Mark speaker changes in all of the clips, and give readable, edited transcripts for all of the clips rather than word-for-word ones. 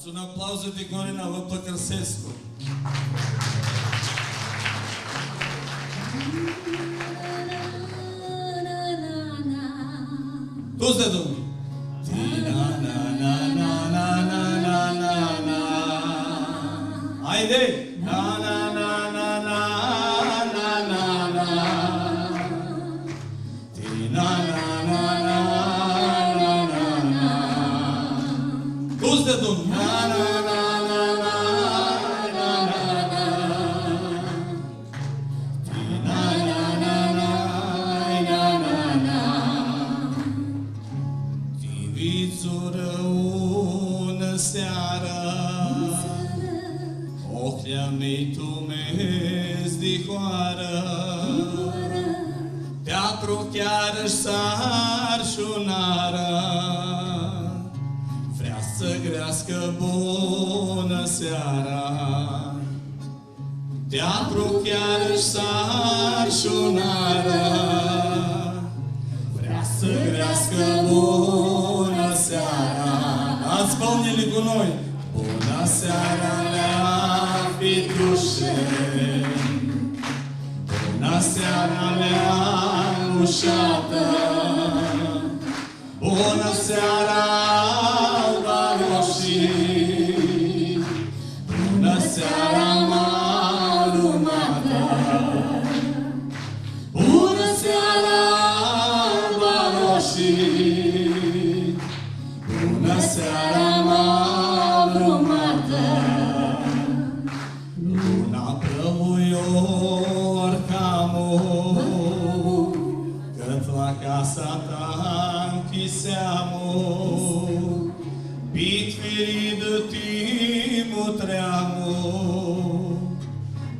Speaker 1: Dați un aplauze de Corina Lăpăcărsescu. Toți de Domnul. Haide! Toți de Domnul. Tivițură ună seară, ochia mei tu mezdihoară, teatru chiar-și sar și-unară, vrea să grească bună seara. Teatru chiar-și sar și-unară, vrea să grească bună seara. Ați spune-le cu noi! Bună seara, lea fitușe! Bună seara, lea mușată! Bună seara, alba roșii! Bună seara, malumată! Bună seara, alba roșii! Bună seara, malumată! Luna plămuior camu, cât la casa ta închiseamu, bitfirid timu treamu,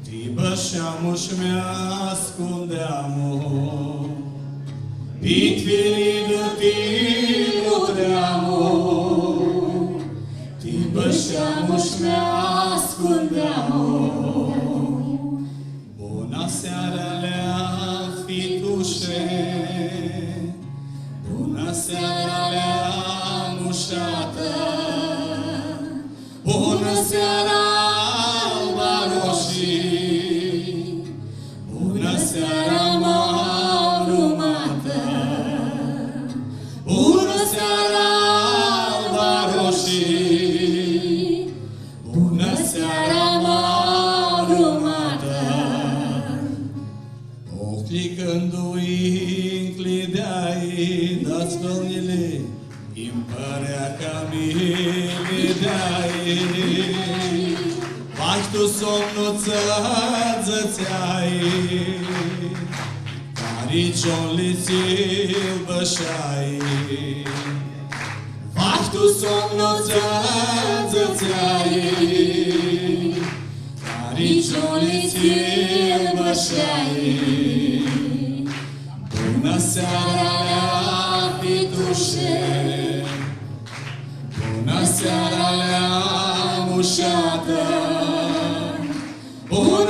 Speaker 1: ti bășeamu-și mi-ascundeamu. Bitfirid timu treamu, ti bășeamu-și mi-ascundeamu. Bună seara, lea fitușe! Bună seara, lea mușată! Bună seara, alba roșii! Bună seara, malumată! Bună seara, alba roșii! Bună seara, malumată! Oclicându-i înclideai, dați Domnile, îmi părea ca mine de-ai. Faci tu somnul ță-țățeai, caricion-li ți-l bășai. Faci tu somnul ță-țățeai, caricion-li ți-l bășai. Bună seara, lea fitușe! Bună seara, lea mușată! Bună